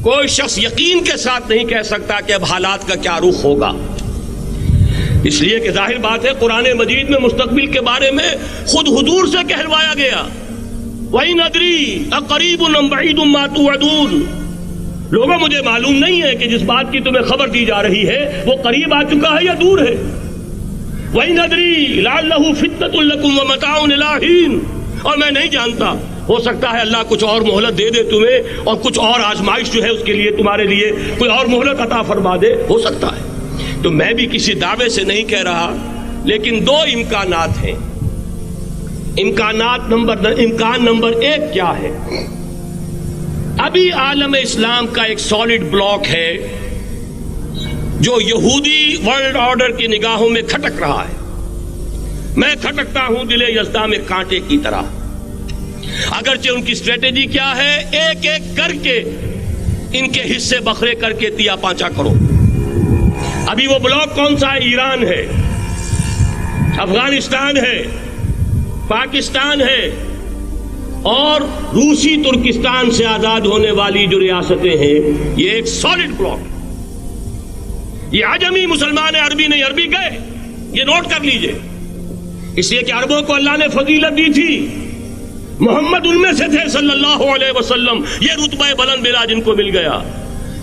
کوئی شخص یقین کے ساتھ نہیں کہہ سکتا کہ اب حالات کا کیا رخ ہوگا، اس لیے کہ ظاہر بات ہے قرآن مجید میں مستقبل کے بارے میں خود حضور سے کہلوایا گیا، وَإِنْ أَدْرِي أَقَرِيبٌ أَمْ بَعِيدٌ مَا تُوعَدُونَ، لوگوں مجھے معلوم نہیں ہے کہ جس بات کی تمہیں خبر دی جا رہی ہے وہ قریب آ چکا ہے یا دور ہے۔ وَإِنْ أَدْرِي لَعَلَّهُ فِتْنَةٌ لَكُمْ وَمَتَاعٌ إِلَىٰ حِينٍ، اور میں نہیں جانتا، ہو سکتا ہے اللہ کچھ اور مہلت دے دے تمہیں اور کچھ اور آزمائش جو ہے اس کے لیے تمہارے لیے کوئی اور مہلت عطا فرما دے، ہو سکتا ہے۔ تو میں بھی کسی دعوے سے نہیں کہہ رہا، لیکن دو امکانات ہیں۔ امکان نمبر ایک کیا ہے؟ ابھی عالم اسلام کا ایک سالڈ بلاک ہے جو یہودی ورلڈ آرڈر کی نگاہوں میں کھٹک رہا ہے۔ میں کھٹکتا ہوں دل یزداں میں کانٹے کی طرح، اگرچہ ان کی اسٹریٹجی کیا ہے، ایک ایک کر کے ان کے حصے بکھرے کر کے تیا پانچا کرو۔ ابھی وہ بلاک کون سا ہے؟ ایران ہے، افغانستان ہے، پاکستان ہے اور روسی ترکستان سے آزاد ہونے والی جو ریاستیں ہیں، یہ ایک سالڈ بلاک۔ یہ عجمی مسلمان عربی نہیں، عربی گئے، یہ نوٹ کر لیجئے، اس لیے کہ عربوں کو اللہ نے فضیلت دی تھی، محمد ان میں سے تھے صلی اللہ علیہ وسلم، یہ رتبہ بلند بلا جن کو مل گیا۔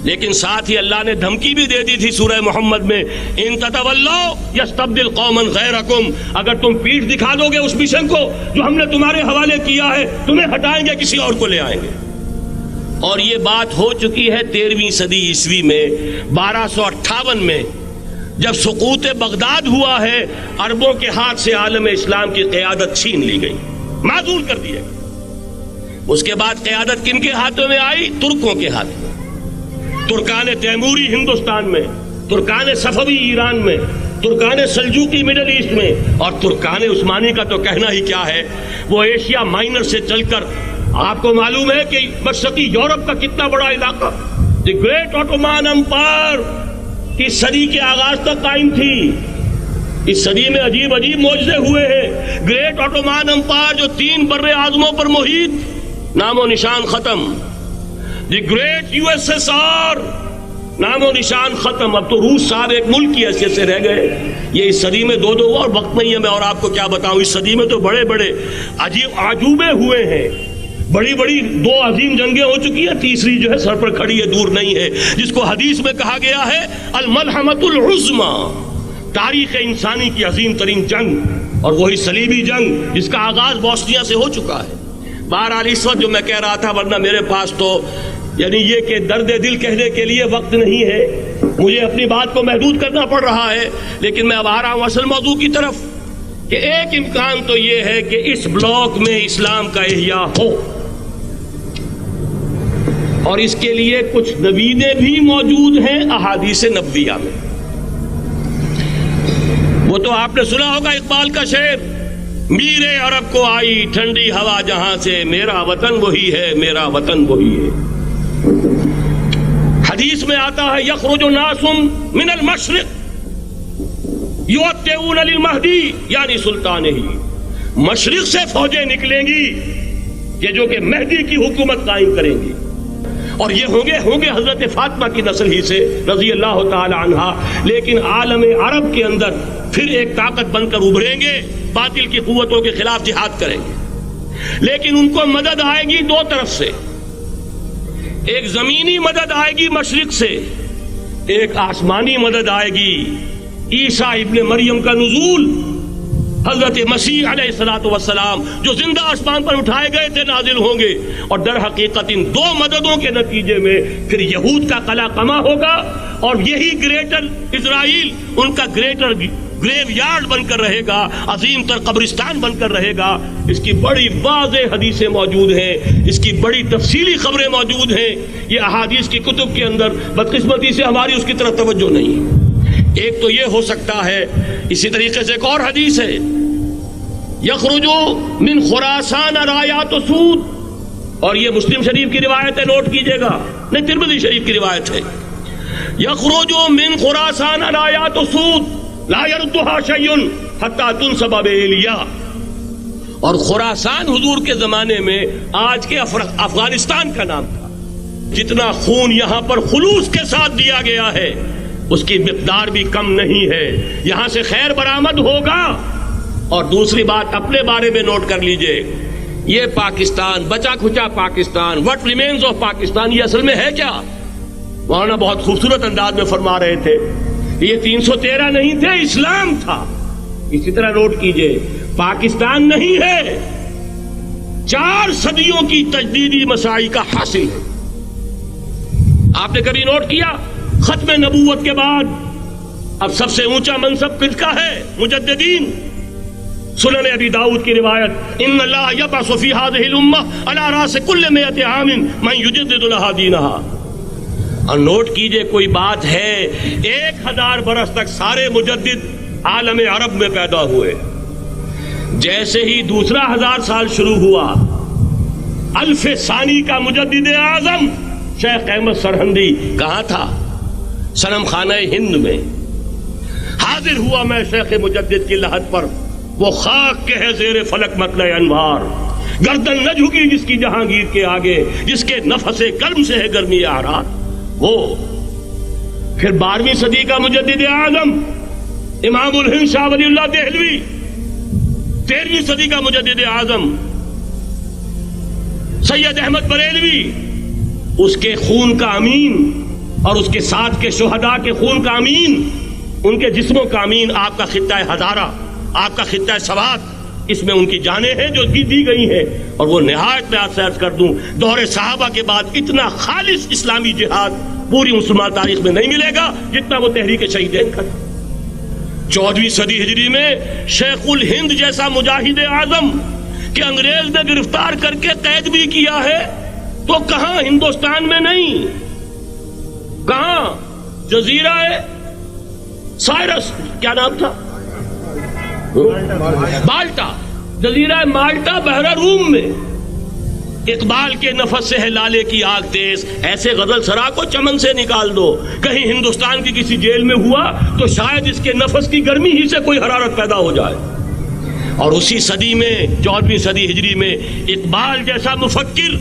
لیکن ساتھ ہی اللہ نے دھمکی بھی دے دی تھی سورہ محمد میں، ان تتولوا یستبدل قوما غیرکم، اگر تم پیٹھ دکھا دو گے اس مشن کو جو ہم نے تمہارے حوالے کیا ہے، تمہیں ہٹائیں گے، کسی اور کو لے آئیں گے۔ اور یہ بات ہو چکی ہے 13ویں صدی عیسوی میں، 1258 میں جب سقوط بغداد ہوا ہے، عربوں کے ہاتھ سے عالم اسلام کی قیادت چھین لی گئی، معزول کر دیا گیا۔ اس کے بعد قیادت کن کے ہاتھوں میں آئی؟ ترکوں کے ہاتھ میں، ترکان تیموری ہندوستان میں، ترکان صفوی ایران میں، ترکان سلجوقی مڈل ایسٹ میں، اور ترکان عثمانی کا تو کہنا ہی کیا ہے، وہ ایشیا مائنر سے چل کر آپ کو معلوم ہے کہ مشرقی یورپ کا کتنا بڑا علاقہ، دی گریٹ آٹومان امپائر اس صدی کے آغاز تک قائم تھی۔ اس صدی میں عجیب عجیب معجزے ہوئے ہیں۔ گریٹ آٹومان امپائر جو 3 بر اعظموں پر محیط، نام و نشان ختم۔ The great U S S R, نام و نشان ختم۔ اب تو روس صاحب ایک ملک کی حیثیت سے رہ گئے۔ یہ اس صدی میں دو اور وقت نہیں ہے میں اور آپ کو کیا بتاؤں، اس صدی میں تو بڑے بڑے عجیب عجوبے ہوئے ہیں، بڑی بڑی 2 عظیم جنگیں ہو چکی ہیں، تیسری جو ہے سر پر کھڑی ہے، دور نہیں ہے، جس کو حدیث میں کہا گیا ہے الملحمۃ العظمیٰ، تاریخ انسانی کی عظیم ترین جنگ، اور وہی صلیبی جنگ جس کا آغاز بوسنیا سے ہو چکا ہے۔ بہرحال اس وقت جو میں کہہ رہا تھا، ورنہ میرے پاس تو یعنی یہ کہ درد دل کہنے کے لیے وقت نہیں ہے، مجھے اپنی بات کو محدود کرنا پڑ رہا ہے، لیکن میں اب آ رہا ہوں اصل موضوع کی طرف، کہ ایک امکان تو یہ ہے کہ اس بلاک میں اسلام کا احیاء ہو، اور اس کے لیے کچھ نویدیں بھی موجود ہیں احادیث نبویہ میں۔ وہ تو آپ نے سنا ہوگا اقبال کا شعر، میرے عرب کو آئی ٹھنڈی ہوا جہاں سے، میرا وطن وہی ہے، میرا وطن وہی ہے۔ حدیث میں آتا ہے یخرج ناس من المشرق یؤتون للمہدی، یعنی سلطان ہی، مشرق سے فوجیں نکلیں گی کہ جو کہ مہدی کی حکومت قائم کریں گی، اور یہ ہوں گے حضرت فاطمہ کی نسل ہی سے رضی اللہ تعالی عنہا، لیکن عالم عرب کے اندر پھر ایک طاقت بن کر ابھریں گے، باطل کی قوتوں کے خلاف جہاد کریں گے، لیکن ان کو مدد آئے گی 2 طرف سے، ایک زمینی مدد آئے گی مشرق سے، ایک آسمانی مدد آئے گی، عیسیٰ ابن مریم کا نزول، حضرت مسیح علیہ الصلوۃ والسلام جو زندہ آسمان پر اٹھائے گئے تھے نازل ہوں گے، اور در حقیقت ان 2 مددوں کے نتیجے میں پھر یہود کا قلع قمع ہوگا، اور یہی گریٹر اسرائیل ان کا گریٹر گریو یارڈ بن کر رہے گا، عظیم تر قبرستان بن کر رہے گا۔ اس کی بڑی واضح حدیثیں موجود ہیں، اس کی بڑی تفصیلی خبریں موجود ہیں، یہ احادیث کی کتب کے اندر، بدقسمتی سے ہماری اس کی طرف توجہ نہیں۔ ایک تو یہ ہو سکتا ہے، اسی طریقے سے ایک اور حدیث ہے، یخرج من خراسان رایات سود، اور یہ مسلم شریف کی روایت ہے، نوٹ کیجئے گا، نہیں ترمذی شریف کی روایت ہے، یخرج من خراسان رایات سود لا يردها شيء حتى تنصب بإيلیا، اور خراسان حضور کے زمانے میں آج کے افغانستان کا نام تھا، جتنا خون یہاں پر خلوص کے ساتھ دیا گیا ہے اس کی مقدار بھی کم نہیں ہے. یہاں سے خیر برآمد ہوگا. اور دوسری بات اپنے بارے میں نوٹ کر لیجئے، یہ پاکستان، بچا کھچا Pakistan, what remains of Pakistan, یہ اصل میں ہے کیا؟ مولانا بہت خوبصورت انداز میں فرما رہے تھے یہ 313 نہیں تھے، اسلام تھا. اسی طرح نوٹ کیجئے پاکستان نہیں ہے، 4 صدیوں کی تجدیدی مساعی کا حاصل ہے. آپ نے کبھی نوٹ کیا ختم نبوت کے بعد اب سب سے اونچا منصب کس کا ہے؟ مجددین. سنن ابی داؤد کی روایت، ان اللہ یبعث فی هذه الامہ علی راس کل 100 عام من یجدد لها دینها. اور نوٹ کیجئے کوئی بات ہے 1000 برس تک سارے مجدد عالم عرب میں پیدا ہوئے. جیسے ہی دوسرا 1000 سال شروع ہوا، الف ثانی کا مجدد اعظم شیخ احمد سرہندی کہاں تھا؟ صنم خانہ ہند میں حاضر ہوا. میں شیخ مجدد کی لحد پر، وہ خاک کے ہے زیر فلک مطلع انوار، گردن نہ جھکی جس کی جہانگیر کے آگے، جس کے نفس گرم سے ہے گرمی اعراض. وہ پھر 12ویں صدی کا مجدد اعظم امام الہند شاہ ولی اللہ دہلوی، 13ویں صدی کا مجدد اعظم سید احمد بریلوی، اس کے خون کا امین اور اس کے ساتھ کے شہداء کے خون کا امین، ان کے جسموں کا امین آپ کا خطہ ہزارہ، آپ کا خطہ سوات، اس میں ان کی جانیں ہیں جو دی گئی ہیں. اور وہ نہایت میں آپ سے عرض کر دوں دور صحابہ کے بعد اتنا خالص اسلامی جہاد پوری مسلمان تاریخ میں نہیں ملے گا جتنا وہ تحریک شہیدین کا. 14ویں صدی ہجری میں شیخ الہند جیسا مجاہد اعظم کہ انگریز نے گرفتار کر کے قید بھی کیا ہے، تو کہاں؟ ہندوستان میں نہیں، کہاں؟ جزیرہ سائرس، کیا نام تھا؟ مالٹا، جزیرہ مالٹا بحر روم میں. اقبال کے نفس سے ہے لالے کی آگ تیز، ایسے غزل سرا کو چمن سے نکال دو. کہیں ہندوستان کی کسی جیل میں ہوا تو شاید اس کے نفس کی گرمی ہی سے کوئی حرارت پیدا ہو جائے. اور اسی صدی میں 14ویں صدی ہجری میں اقبال جیسا مفکر،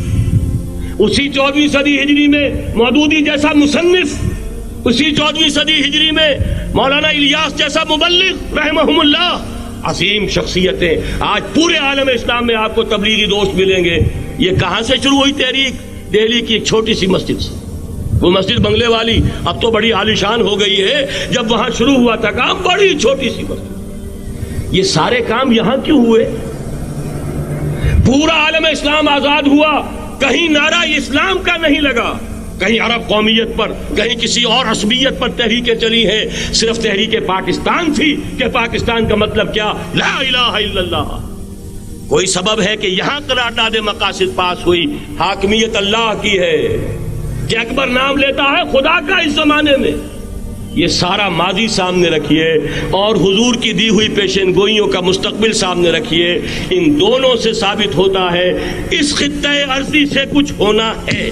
اسی 14ویں صدی ہجری میں مودودی جیسا مصنف، اسی 14ویں صدی ہجری میں مولانا الیاس جیسا مبلغ رحمہم اللہ، عظیم شخصیتیں. آج پورے عالم اسلام میں آپ کو تبلیغی دوست ملیں گے. یہ کہاں سے شروع ہوئی تحریک؟ دہلی کی ایک چھوٹی سی مسجد سے. وہ مسجد بنگلے والی اب تو بڑی عالیشان ہو گئی ہے، جب وہاں شروع ہوا تھا کام بڑی چھوٹی سی مسجد. یہ سارے کام یہاں کیوں ہوئے؟ پورا عالم اسلام آزاد ہوا، کہیں نعرہ اسلام کا نہیں لگا، کہیں عرب قومیت پر، کہیں کسی اور عصبیت پر تحریکیں چلی ہیں. صرف تحریک پاکستان تھی کہ پاکستان کا مطلب کیا؟ لا الہ الا اللہ. کوئی سبب ہے کہ یہاں قرارداد مقاصد پاس ہوئی، حاکمیت اللہ کی ہے کہ اکبر نام لیتا ہے خدا کا اس زمانے میں. یہ سارا ماضی سامنے رکھیے اور حضور کی دی ہوئی پیشین گوئیوں کا مستقبل سامنے رکھیے. ان دونوں سے ثابت ہوتا ہے اس خطہ ارضی سے کچھ ہونا ہے.